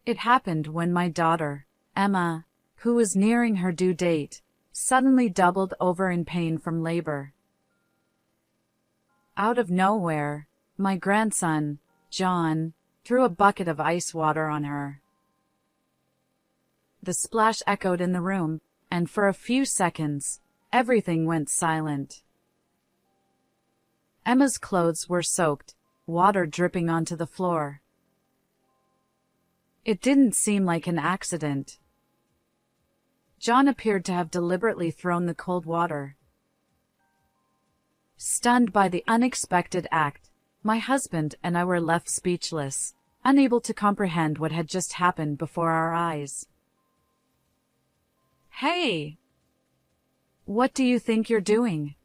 It happened when my daughter, Emma, who was nearing her due date, suddenly doubled over in pain from labor. Out of nowhere, my grandson, John, threw a bucket of ice water on her. The splash echoed in the room, and for a few seconds, everything went silent. Emma's clothes were soaked, water dripping onto the floor. It didn't seem like an accident. John appeared to have deliberately thrown the cold water. Stunned by the unexpected act, my husband and I were left speechless, unable to comprehend what had just happened before our eyes. "Hey! What do you think you're doing?"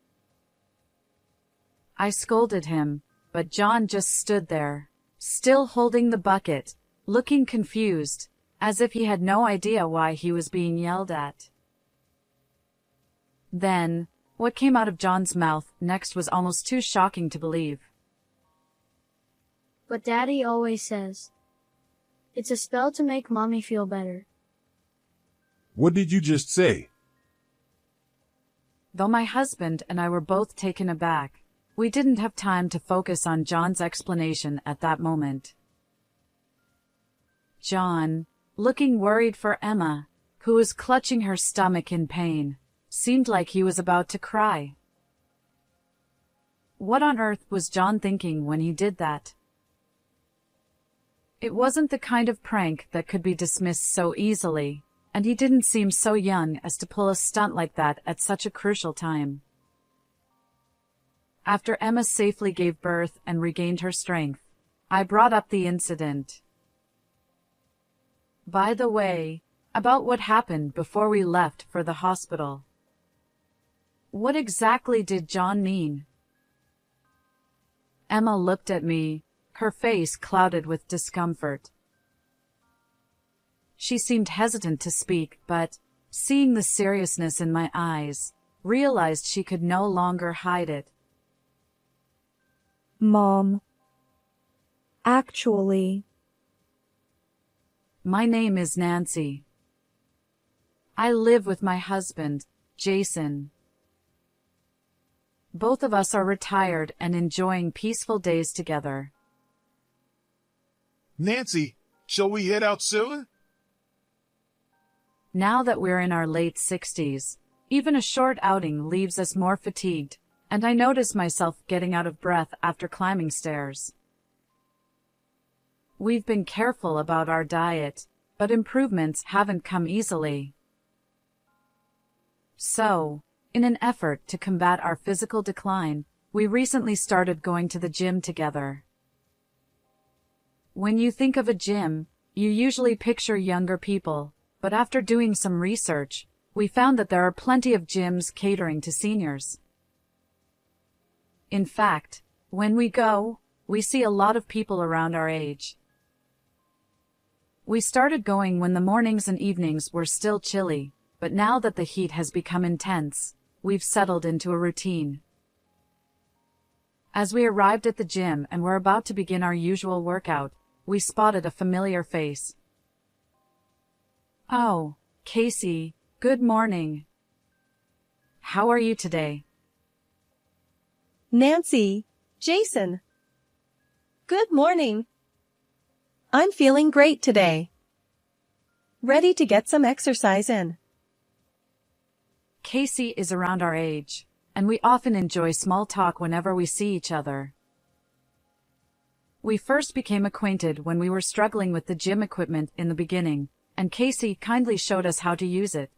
I scolded him, but John just stood there, still holding the bucket, looking confused, as if he had no idea why he was being yelled at. Then, what came out of John's mouth next was almost too shocking to believe. "But Daddy always says, it's a spell to make Mommy feel better." What did you just say? Though my husband and I were both taken aback, we didn't have time to focus on John's explanation at that moment. John, looking worried for Emma, who was clutching her stomach in pain, seemed like he was about to cry. What on earth was John thinking when he did that? It wasn't the kind of prank that could be dismissed so easily, and he didn't seem so young as to pull a stunt like that at such a crucial time. After Emma safely gave birth and regained her strength, I brought up the incident. "By the way, about what happened before we left for the hospital. What exactly did John mean?" Emma looked at me, her face clouded with discomfort. She seemed hesitant to speak, but, seeing the seriousness in my eyes, realized she could no longer hide it. "Mom, actually..." "My name is Nancy. I live with my husband, Jason. Both of us are retired and enjoying peaceful days together." Nancy, shall we head out soon? Now that we're in our late 60s, even a short outing leaves us more fatigued, and I notice myself getting out of breath after climbing stairs. We've been careful about our diet, but improvements haven't come easily. So, in an effort to combat our physical decline, we recently started going to the gym together. When you think of a gym, you usually picture younger people, but after doing some research, we found that there are plenty of gyms catering to seniors. In fact, when we go, we see a lot of people around our age. We started going when the mornings and evenings were still chilly, but now that the heat has become intense, we've settled into a routine. As we arrived at the gym and were about to begin our usual workout, we spotted a familiar face. "Oh, Casey, good morning. How are you today?" "Nancy, Jason. Good morning. I'm feeling great today. Ready to get some exercise in." Casey is around our age, and we often enjoy small talk whenever we see each other. We first became acquainted when we were struggling with the gym equipment in the beginning, and Casey kindly showed us how to use it.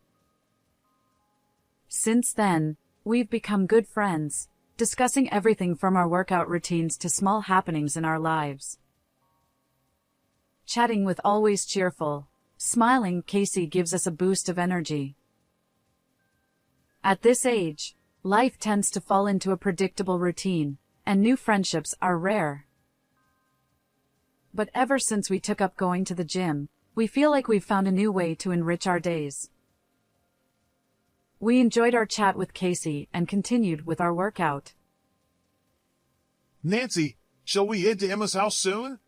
Since then, we've become good friends, discussing everything from our workout routines to small happenings in our lives. Chatting with always cheerful, smiling Casey gives us a boost of energy. At this age, life tends to fall into a predictable routine, and new friendships are rare. But ever since we took up going to the gym, we feel like we've found a new way to enrich our days. We enjoyed our chat with Casey and continued with our workout. Nancy, shall we head to Emma's house soon?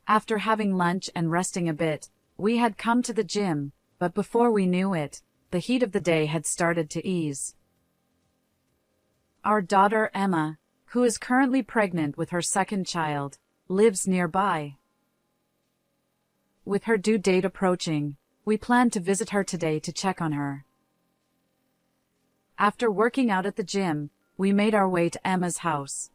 After having lunch and resting a bit, we had come to the gym, but before we knew it, the heat of the day had started to ease. Our daughter Emma, who is currently pregnant with her second child, lives nearby. With her due date approaching, we plan to visit her today to check on her. After working out at the gym, we made our way to Emma's house.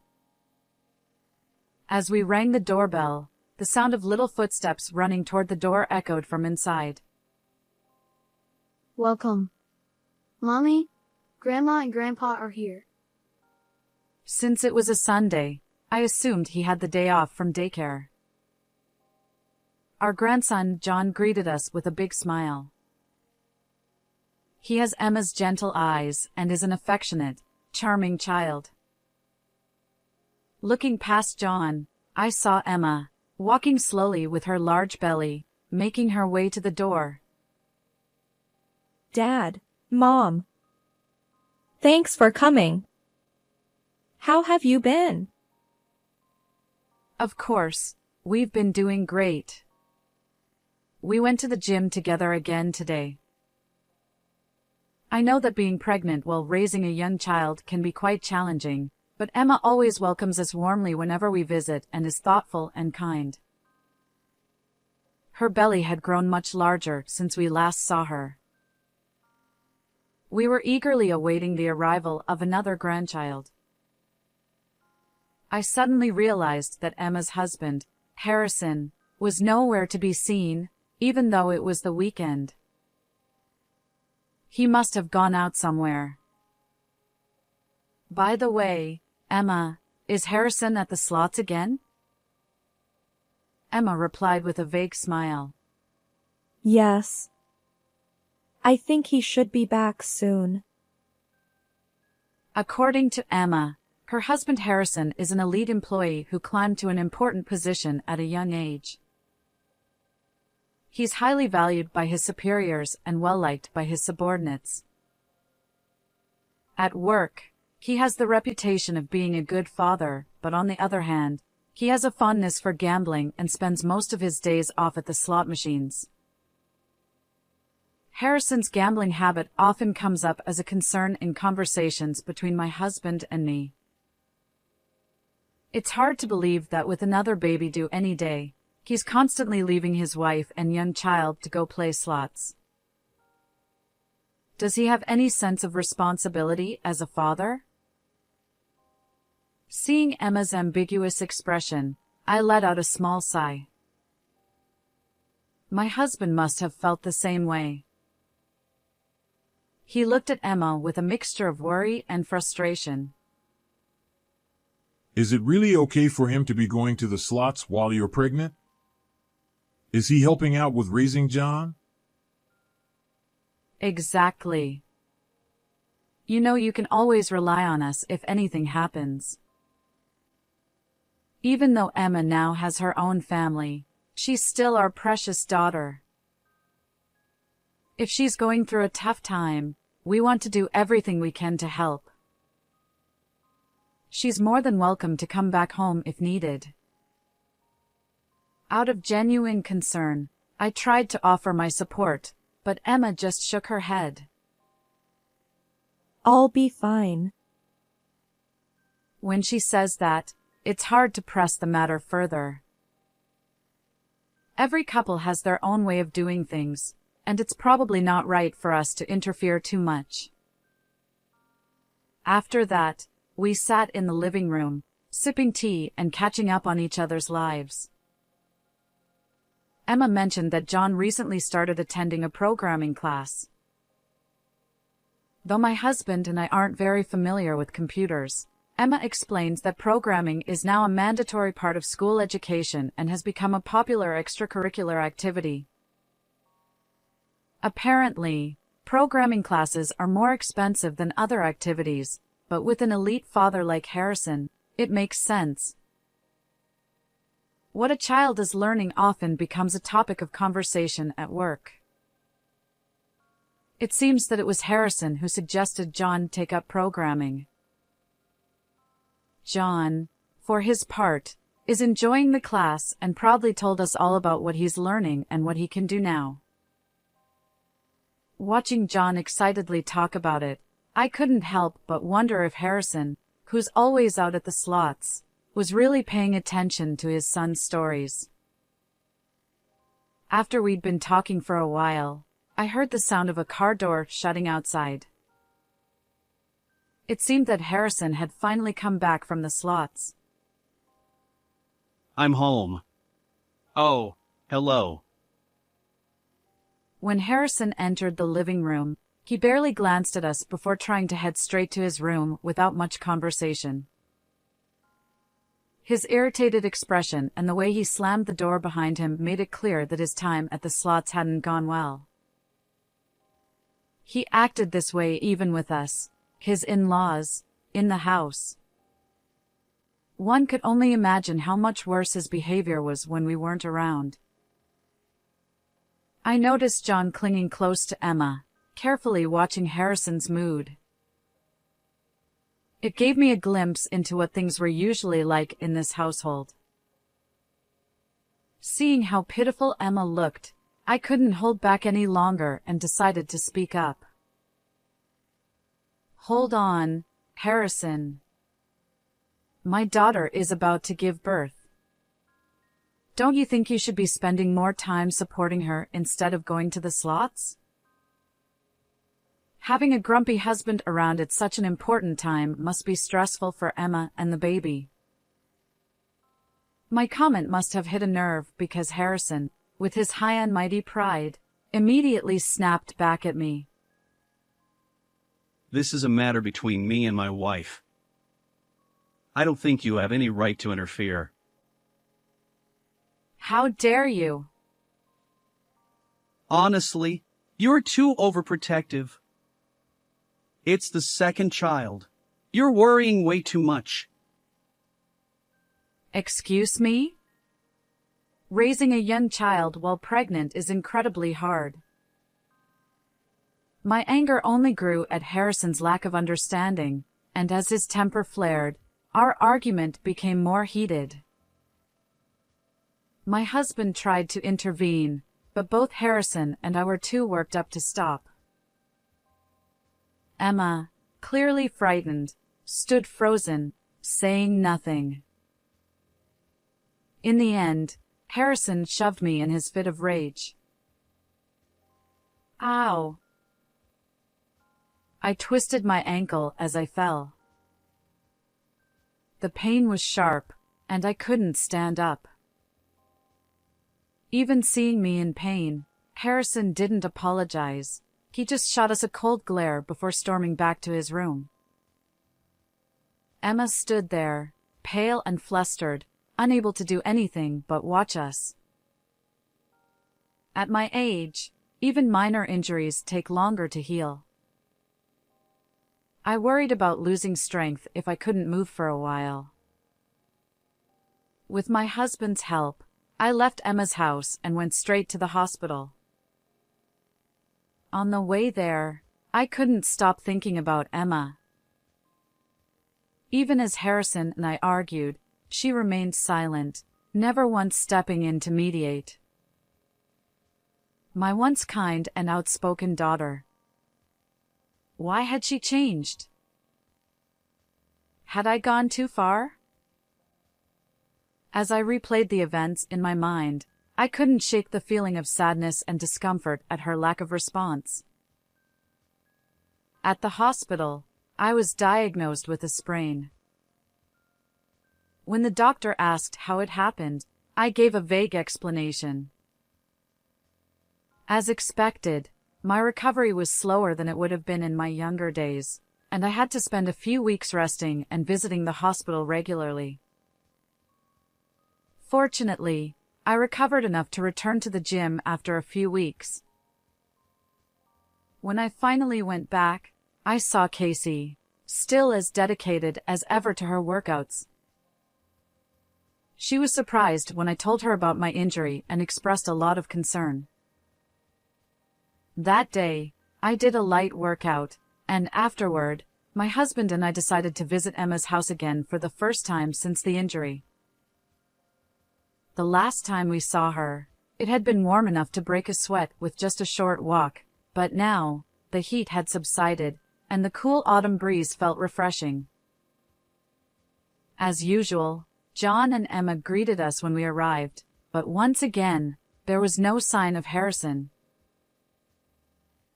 As we rang the doorbell, the sound of little footsteps running toward the door echoed from inside. Welcome. Mommy, Grandma and Grandpa are here. Since it was a Sunday, I assumed he had the day off from daycare. Our grandson John greeted us with a big smile. He has Emma's gentle eyes and is an affectionate, charming child. Looking past John, I saw Emma, walking slowly with her large belly, making her way to the door. Dad, Mom. Thanks for coming. How have you been? Of course, we've been doing great. We went to the gym together again today. I know that being pregnant while raising a young child can be quite challenging, but Emma always welcomes us warmly whenever we visit and is thoughtful and kind. Her belly had grown much larger since we last saw her. We were eagerly awaiting the arrival of another grandchild. I suddenly realized that Emma's husband, Harrison, was nowhere to be seen, even though it was the weekend. He must have gone out somewhere. By the way, Emma, is Harrison at the slots again? Emma replied with a vague smile. Yes. I think he should be back soon. According to Emma, her husband Harrison is an elite employee who climbed to an important position at a young age. He's highly valued by his superiors and well-liked by his subordinates. At work, he has the reputation of being a good father, but on the other hand, he has a fondness for gambling and spends most of his days off at the slot machines. Harrison's gambling habit often comes up as a concern in conversations between my husband and me. It's hard to believe that with another baby due any day, he's constantly leaving his wife and young child to go play slots. Does he have any sense of responsibility as a father? Seeing Emma's ambiguous expression, I let out a small sigh. My husband must have felt the same way. He looked at Emma with a mixture of worry and frustration. Is it really okay for him to be going to the slots while you're pregnant? Is he helping out with raising John? Exactly. You know you can always rely on us if anything happens. Even though Emma now has her own family, she's still our precious daughter. If she's going through a tough time, we want to do everything we can to help. She's more than welcome to come back home if needed. Out of genuine concern, I tried to offer my support, but Emma just shook her head. I'll be fine. When she says that, it's hard to press the matter further. Every couple has their own way of doing things, and it's probably not right for us to interfere too much. After that, we sat in the living room, sipping tea and catching up on each other's lives. Emma mentioned that John recently started attending a programming class. Though my husband and I aren't very familiar with computers, Emma explains that programming is now a mandatory part of school education and has become a popular extracurricular activity. Apparently, programming classes are more expensive than other activities, but with an elite father like Harrison, it makes sense. What a child is learning often becomes a topic of conversation at work. It seems that it was Harrison who suggested John take up programming. John, for his part, is enjoying the class and proudly told us all about what he's learning and what he can do now. Watching John excitedly talk about it, I couldn't help but wonder if Harrison, who's always out at the slots, was really paying attention to his son's stories. After we'd been talking for a while, I heard the sound of a car door shutting outside. It seemed that Harrison had finally come back from the slots. I'm home. Oh, hello. When Harrison entered the living room, he barely glanced at us before trying to head straight to his room without much conversation. His irritated expression and the way he slammed the door behind him made it clear that his time at the slots hadn't gone well. He acted this way even with us, his in-laws, in the house. One could only imagine how much worse his behavior was when we weren't around. I noticed John clinging close to Emma, carefully watching Harrison's mood. It gave me a glimpse into what things were usually like in this household. Seeing how pitiful Emma looked, I couldn't hold back any longer and decided to speak up. "Hold on, Harrison. My daughter is about to give birth. Don't you think you should be spending more time supporting her instead of going to the slots? Having a grumpy husband around at such an important time must be stressful for Emma and the baby." My comment must have hit a nerve because Harrison, with his high and mighty pride, immediately snapped back at me. This is a matter between me and my wife. I don't think you have any right to interfere. How dare you? Honestly, you're too overprotective. It's the second child. You're worrying way too much. Excuse me? Raising a young child while pregnant is incredibly hard. My anger only grew at Harrison's lack of understanding, and as his temper flared, our argument became more heated. My husband tried to intervene, but both Harrison and I were too worked up to stop. Emma, clearly frightened, stood frozen, saying nothing. In the end, Harrison shoved me in his fit of rage. Ow! I twisted my ankle as I fell. The pain was sharp, and I couldn't stand up. Even seeing me in pain, Harrison didn't apologize. He just shot us a cold glare before storming back to his room. Emma stood there, pale and flustered, unable to do anything but watch us. At my age, even minor injuries take longer to heal. I worried about losing strength if I couldn't move for a while. With my husband's help, I left Emma's house and went straight to the hospital. On the way there, I couldn't stop thinking about Emma. Even as Harrison and I argued, she remained silent, never once stepping in to mediate. My once kind and outspoken daughter. Why had she changed? Had I gone too far? As I replayed the events in my mind, I couldn't shake the feeling of sadness and discomfort at her lack of response. At the hospital, I was diagnosed with a sprain. When the doctor asked how it happened, I gave a vague explanation. As expected, my recovery was slower than it would have been in my younger days, and I had to spend a few weeks resting and visiting the hospital regularly. Fortunately, I recovered enough to return to the gym after a few weeks. When I finally went back, I saw Casey, still as dedicated as ever to her workouts. She was surprised when I told her about my injury and expressed a lot of concern. That day, I did a light workout, and afterward, my husband and I decided to visit Emma's house again for the first time since the injury. The last time we saw her, it had been warm enough to break a sweat with just a short walk, but now, the heat had subsided, and the cool autumn breeze felt refreshing. As usual, John and Emma greeted us when we arrived, but once again, there was no sign of Harrison.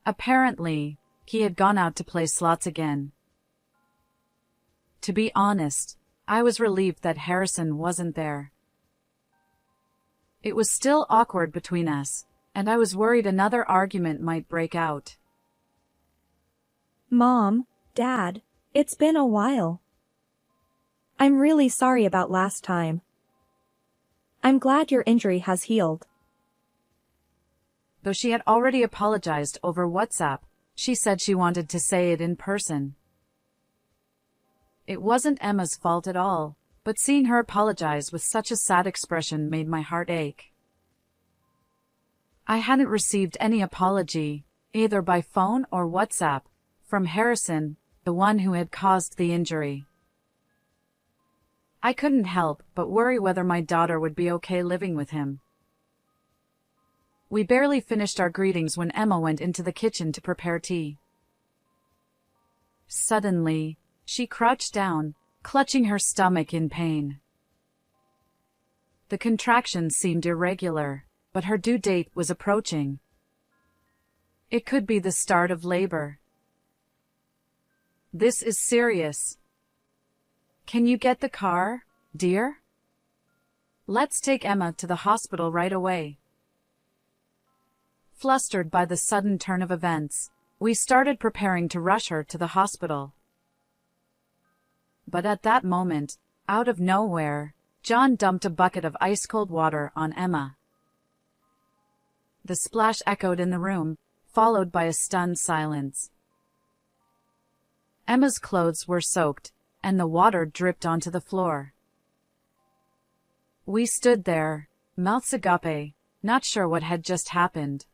Apparently, he had gone out to play slots again. To be honest, I was relieved that Harrison wasn't there. It was still awkward between us, and I was worried another argument might break out. Mom, Dad, it's been a while. I'm really sorry about last time. I'm glad your injury has healed. Though she had already apologized over WhatsApp, she said she wanted to say it in person. It wasn't Emma's fault at all, but seeing her apologize with such a sad expression made my heart ache. I hadn't received any apology, either by phone or WhatsApp, from Harrison, the one who had caused the injury. I couldn't help but worry whether my daughter would be okay living with him. We barely finished our greetings when Emma went into the kitchen to prepare tea. Suddenly, she crouched down, clutching her stomach in pain. The contractions seemed irregular, but her due date was approaching. It could be the start of labor. This is serious. Can you get the car, dear? Let's take Emma to the hospital right away. Flustered by the sudden turn of events, we started preparing to rush her to the hospital. But at that moment, out of nowhere, John dumped a bucket of ice-cold water on Emma. The splash echoed in the room, followed by a stunned silence. Emma's clothes were soaked, and the water dripped onto the floor. We stood there, mouths agape, not sure what had just happened.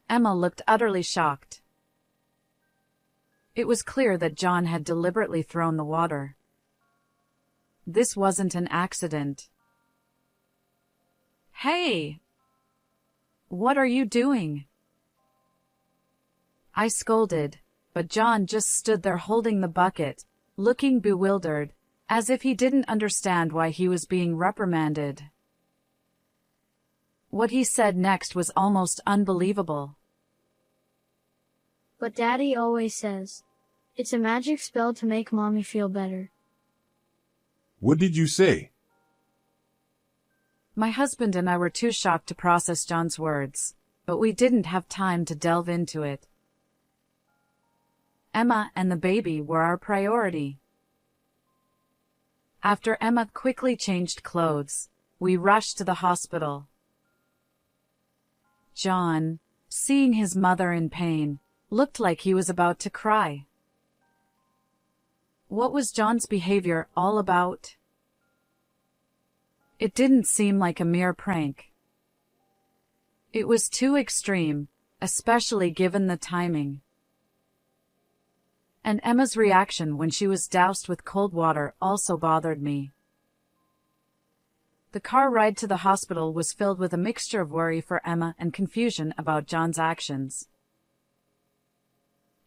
Emma looked utterly shocked. It was clear that John had deliberately thrown the water. This wasn't an accident. Hey! What are you doing? I scolded, but John just stood there holding the bucket, looking bewildered, as if he didn't understand why he was being reprimanded. What he said next was almost unbelievable. But Daddy always says, it's a magic spell to make Mommy feel better. What did you say? My husband and I were too shocked to process John's words, but we didn't have time to delve into it. Emma and the baby were our priority. After Emma quickly changed clothes, we rushed to the hospital. John, seeing his mother in pain, looked like he was about to cry. What was John's behavior all about? It didn't seem like a mere prank. It was too extreme, especially given the timing. And Emma's reaction when she was doused with cold water also bothered me. The car ride to the hospital was filled with a mixture of worry for Emma and confusion about John's actions.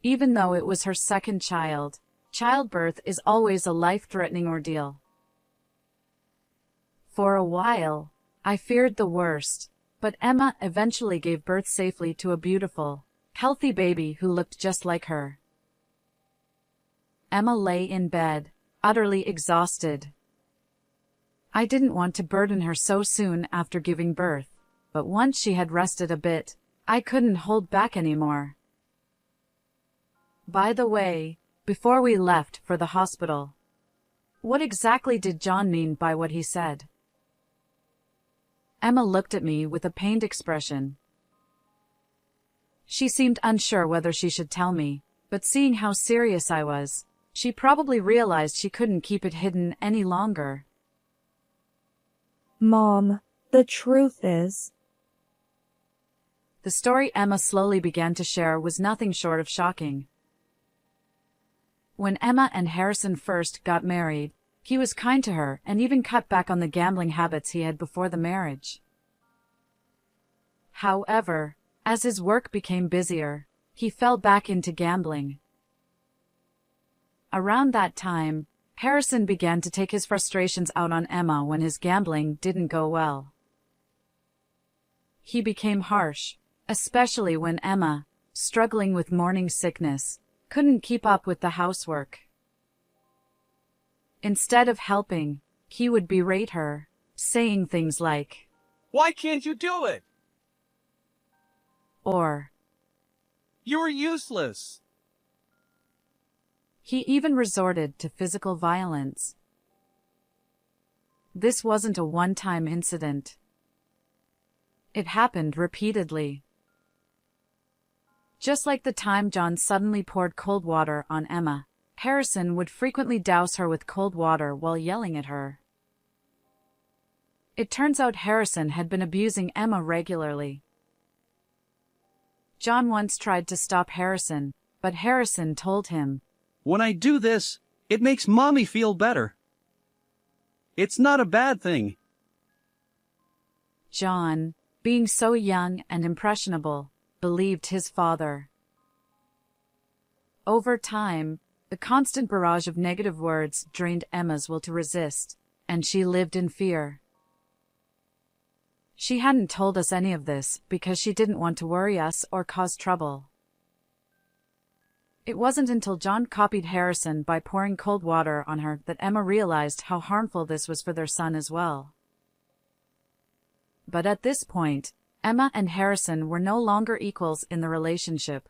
Even though it was her second child, childbirth is always a life-threatening ordeal. For a while, I feared the worst, but Emma eventually gave birth safely to a beautiful, healthy baby who looked just like her. Emma lay in bed, utterly exhausted. I didn't want to burden her so soon after giving birth, but once she had rested a bit, I couldn't hold back anymore. By the way, before we left for the hospital, what exactly did John mean by what he said? Emma looked at me with a pained expression. She seemed unsure whether she should tell me, but seeing how serious I was, she probably realized she couldn't keep it hidden any longer. Mom, the truth is... The story Emma slowly began to share was nothing short of shocking. When Emma and Harrison first got married, He was kind to her and even cut back on the gambling habits he had before the marriage. However, as his work became busier, he fell back into gambling. Around that time, Harrison began to take his frustrations out on Emma when his gambling didn't go well. He became harsh, especially when Emma, struggling with morning sickness, couldn't keep up with the housework. Instead of helping, he would berate her, saying things like, Why can't you do it? Or, You're useless. he even resorted to physical violence. This wasn't a one-time incident. It happened repeatedly. Just like the time John suddenly poured cold water on Emma, Harrison would frequently douse her with cold water while yelling at her. It turns out Harrison had been abusing Emma regularly. John once tried to stop Harrison, but Harrison told him, When I do this, it makes Mommy feel better. It's not a bad thing. John, being so young and impressionable, believed his father. Over time, the constant barrage of negative words drained Emma's will to resist, and she lived in fear. She hadn't told us any of this because she didn't want to worry us or cause trouble. It wasn't until John copied Harrison by pouring cold water on her that Emma realized how harmful this was for their son as well. But at this point, Emma and Harrison were no longer equals in the relationship.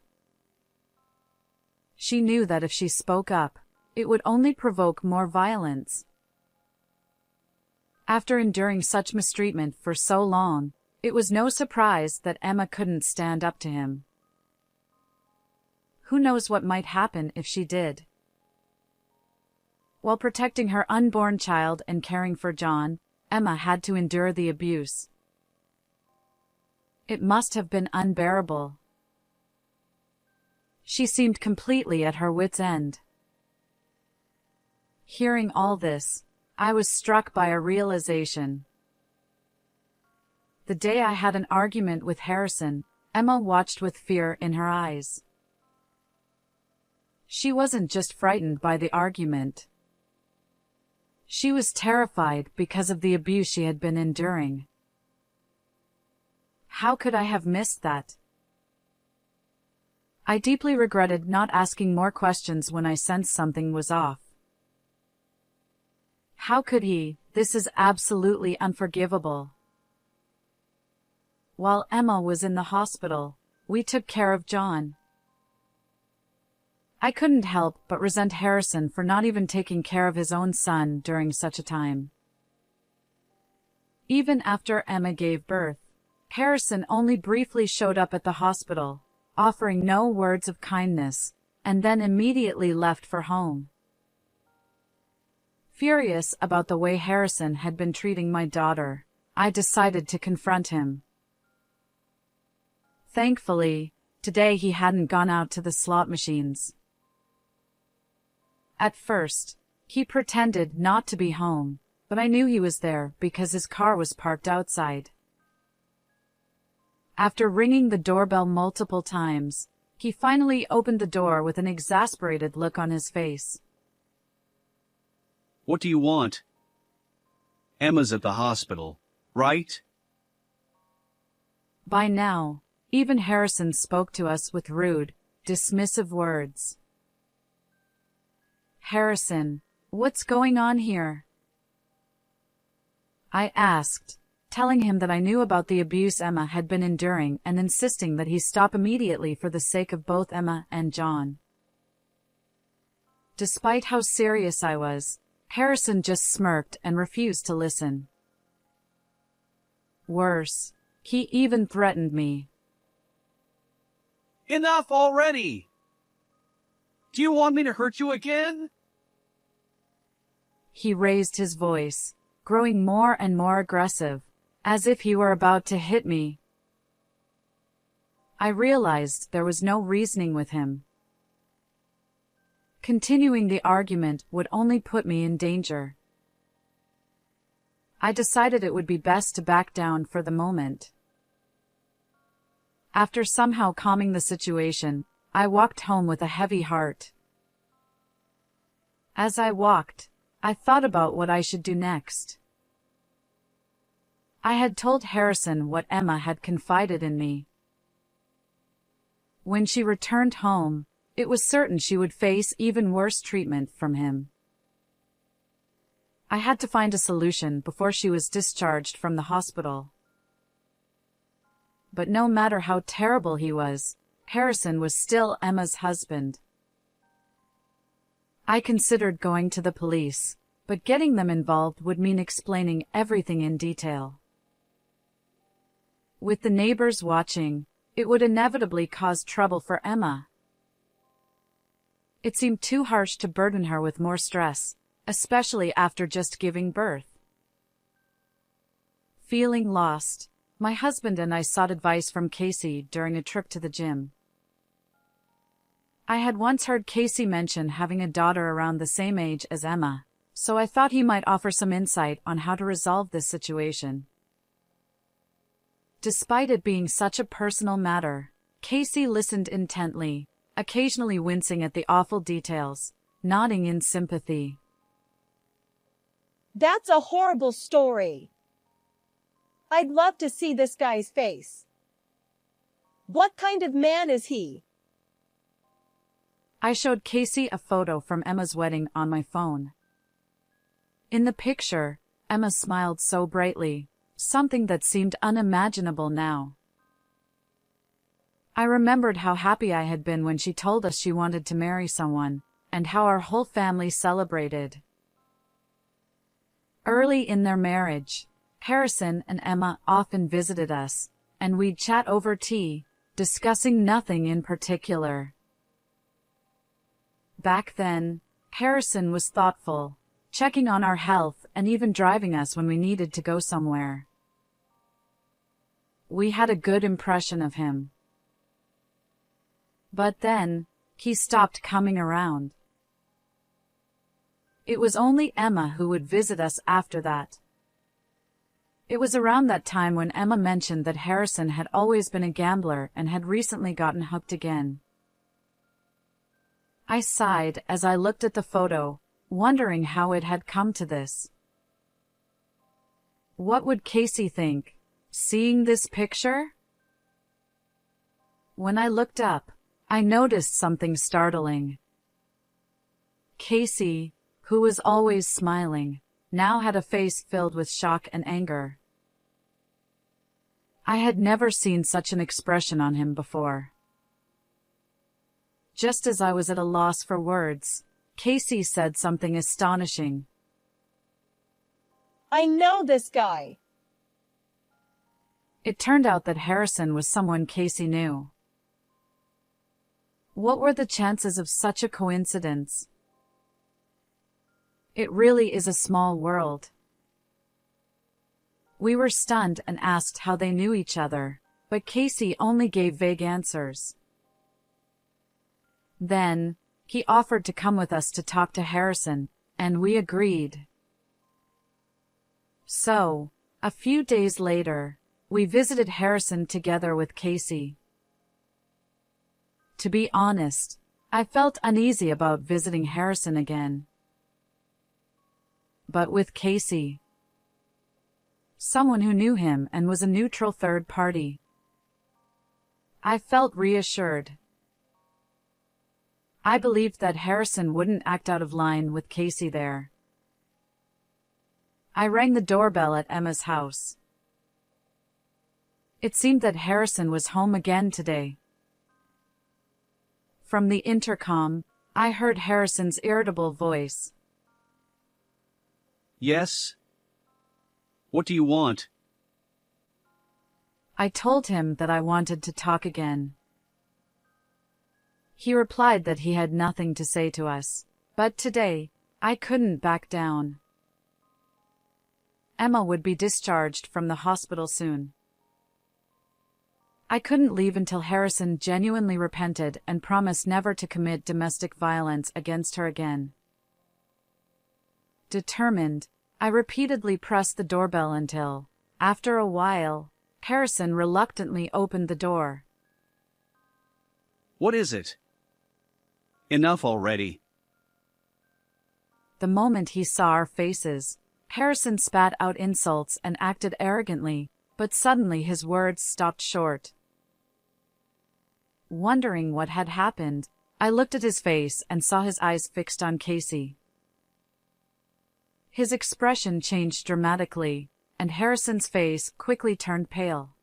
She knew that if she spoke up, it would only provoke more violence. After enduring such mistreatment for so long, it was no surprise that Emma couldn't stand up to him. Who knows what might happen if she did? While protecting her unborn child and caring for John, Emma had to endure the abuse. It must have been unbearable. She seemed completely at her wit's end. Hearing all this, I was struck by a realization. The day I had an argument with Harrison, Emma watched with fear in her eyes. She wasn't just frightened by the argument. She was terrified because of the abuse she had been enduring. How could I have missed that? I deeply regretted not asking more questions when I sensed something was off. How could he? This is absolutely unforgivable. While Emma was in the hospital, we took care of John. I couldn't help but resent Harrison for not even taking care of his own son during such a time. Even after Emma gave birth, Harrison only briefly showed up at the hospital, offering no words of kindness, and then immediately left for home. Furious about the way Harrison had been treating my daughter, I decided to confront him. Thankfully, today he hadn't gone out to the slot machines. At first, he pretended not to be home, but I knew he was there because his car was parked outside. After ringing the doorbell multiple times, he finally opened the door with an exasperated look on his face. What do you want? Emma's at the hospital, right? By now, even Harrison spoke to us with rude, dismissive words. Harrison, what's going on here? I asked, telling him that I knew about the abuse Emma had been enduring and insisting that he stop immediately for the sake of both Emma and John. Despite how serious I was, Harrison just smirked and refused to listen. Worse, he even threatened me. Enough already! Do you want me to hurt you again? He raised his voice, growing more and more aggressive, as if he were about to hit me. I realized there was no reasoning with him. Continuing the argument would only put me in danger, I decided it would be best to back down for the moment. After somehow calming the situation, I walked home with a heavy heart. As I walked, I thought about what I should do next. I had told Harrison what Emma had confided in me. When she returned home, it was certain she would face even worse treatment from him. I had to find a solution before she was discharged from the hospital. But no matter how terrible he was, Harrison was still Emma's husband. I considered going to the police, but getting them involved would mean explaining everything in detail. With the neighbors watching, it would inevitably cause trouble for Emma. It seemed too harsh to burden her with more stress, especially after just giving birth. Feeling lost, my husband and I sought advice from Casey during a trip to the gym. I had once heard Casey mention having a daughter around the same age as Emma, so I thought he might offer some insight on how to resolve this situation. Despite it being such a personal matter, Casey listened intently, occasionally wincing at the awful details, nodding in sympathy. That's a horrible story. I'd love to see this guy's face. What kind of man is he? I showed Casey a photo from Emma's wedding on my phone. In the picture, Emma smiled so brightly, something that seemed unimaginable now. I remembered how happy I had been when she told us she wanted to marry someone, and how our whole family celebrated. Early in their marriage, Harrison and Emma often visited us, and we'd chat over tea, discussing nothing in particular. Back then, Harrison was thoughtful, checking on our health and even driving us when we needed to go somewhere. We had a good impression of him. But then, he stopped coming around. It was only Emma who would visit us after that. It was around that time when Emma mentioned that Harrison had always been a gambler and had recently gotten hooked again. I sighed as I looked at the photo, wondering how it had come to this. What would Casey think, seeing this picture? When I looked up, I noticed something startling. Casey, who was always smiling, now had a face filled with shock and anger. I had never seen such an expression on him before. Just as I was at a loss for words, Casey said something astonishing. I know this guy. It turned out that Harrison was someone Casey knew. What were the chances of such a coincidence? It really is a small world. We were stunned and asked how they knew each other, but Casey only gave vague answers. Then, he offered to come with us to talk to Harrison, and we agreed. So, a few days later, we visited Harrison together with Casey. To be honest, I felt uneasy about visiting Harrison again. But with Casey, someone who knew him and was a neutral third party, I felt reassured. I believed that Harrison wouldn't act out of line with Casey there. I rang the doorbell at Emma's house. It seemed that Harrison was home again today. From the intercom, I heard Harrison's irritable voice. Yes? What do you want? I told him that I wanted to talk again. He replied that he had nothing to say to us, but today, I couldn't back down. Emma would be discharged from the hospital soon. I couldn't leave until Harrison genuinely repented and promised never to commit domestic violence against her again. Determined, I repeatedly pressed the doorbell until, after a while, Harrison reluctantly opened the door. What is it? Enough already. The moment he saw our faces, Harrison spat out insults and acted arrogantly, but suddenly his words stopped short. Wondering what had happened, I looked at his face and saw his eyes fixed on Casey. His expression changed dramatically, and Harrison's face quickly turned pale.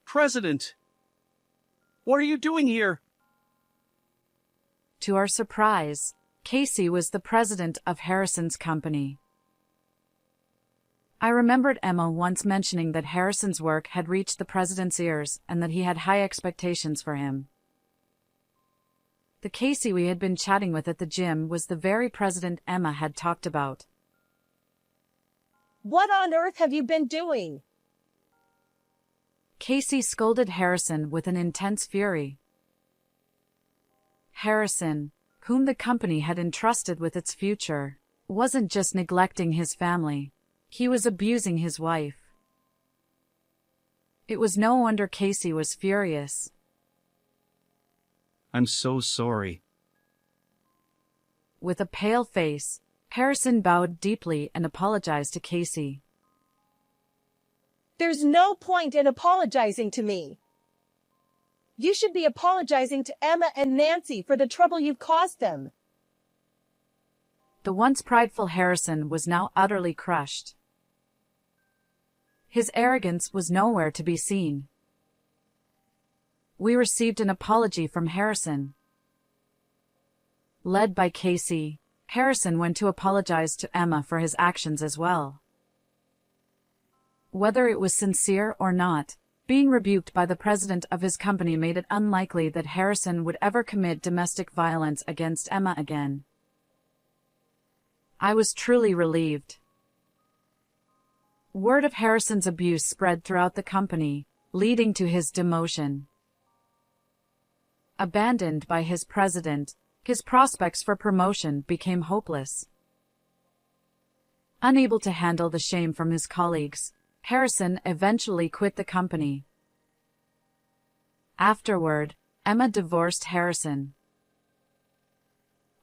President! What are you doing here? To our surprise, Casey was the president of Harrison's company. I remembered Emma once mentioning that Harrison's work had reached the president's ears and that he had high expectations for him. The Casey we had been chatting with at the gym was the very president Emma had talked about. What on earth have you been doing? Casey scolded Harrison with an intense fury. Harrison, whom the company had entrusted with its future, wasn't just neglecting his family, he was abusing his wife. It was no wonder Casey was furious. I'm so sorry. With a pale face, Harrison bowed deeply and apologized to Casey. There's no point in apologizing to me. You should be apologizing to Emma and Nancy for the trouble you've caused them. The once prideful Harrison was now utterly crushed. His arrogance was nowhere to be seen. We received an apology from Harrison. Led by Casey, Harrison went to apologize to Emma for his actions as well. Whether it was sincere or not, being rebuked by the president of his company made it unlikely that Harrison would ever commit domestic violence against Emma again. I was truly relieved. Word of Harrison's abuse spread throughout the company, leading to his demotion. Abandoned by his president, his prospects for promotion became hopeless. Unable to handle the shame from his colleagues, Harrison eventually quit the company. Afterward, Emma divorced Harrison.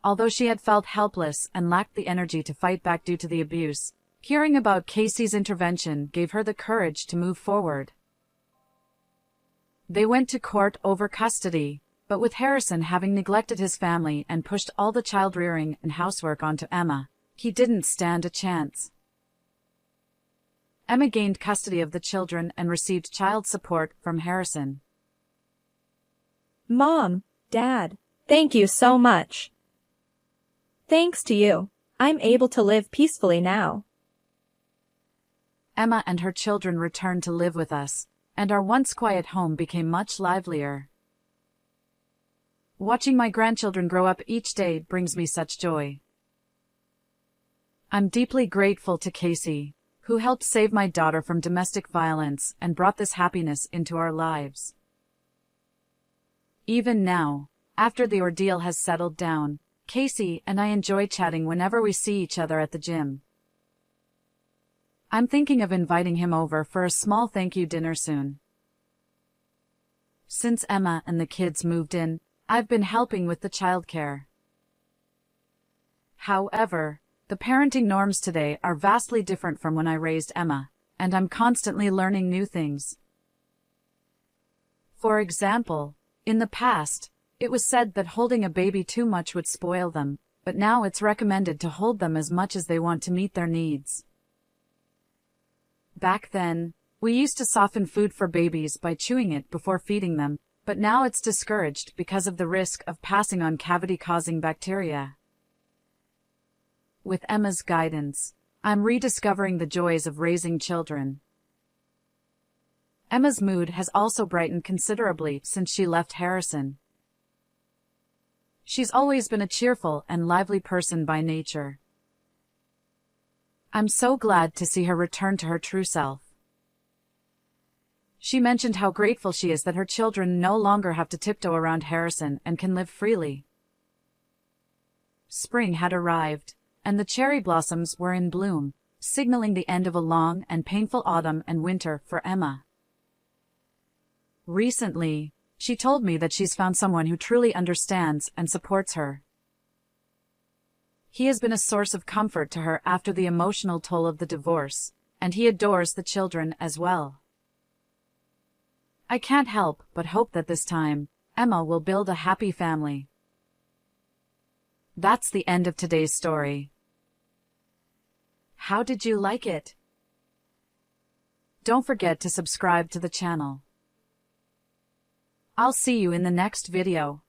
Although she had felt helpless and lacked the energy to fight back due to the abuse, hearing about Casey's intervention gave her the courage to move forward. They went to court over custody, but with Harrison having neglected his family and pushed all the child-rearing and housework onto Emma, he didn't stand a chance. Emma gained custody of the children and received child support from Harrison. Mom, Dad, thank you so much. Thanks to you, I'm able to live peacefully now. Emma and her children returned to live with us, and our once quiet home became much livelier. Watching my grandchildren grow up each day brings me such joy. I'm deeply grateful to Casey, who helped save my daughter from domestic violence and brought this happiness into our lives. Even now, after the ordeal has settled down, Casey and I enjoy chatting whenever we see each other at the gym. I'm thinking of inviting him over for a small thank you dinner soon. Since Emma and the kids moved in, I've been helping with the childcare. However, the parenting norms today are vastly different from when I raised Emma, and I'm constantly learning new things. For example, in the past, it was said that holding a baby too much would spoil them, but now it's recommended to hold them as much as they want to meet their needs. Back then, we used to soften food for babies by chewing it before feeding them, but now it's discouraged because of the risk of passing on cavity-causing bacteria. With Emma's guidance, I'm rediscovering the joys of raising children. Emma's mood has also brightened considerably since she left Harrison. She's always been a cheerful and lively person by nature. I'm so glad to see her return to her true self. She mentioned how grateful she is that her children no longer have to tiptoe around Harrison and can live freely. Spring had arrived, and the cherry blossoms were in bloom, signaling the end of a long and painful autumn and winter for Emma. Recently, she told me that she's found someone who truly understands and supports her. He has been a source of comfort to her after the emotional toll of the divorce, and he adores the children as well. I can't help but hope that this time, Emma will build a happy family. That's the end of today's story. How did you like it? Don't forget to subscribe to the channel. I'll see you in the next video.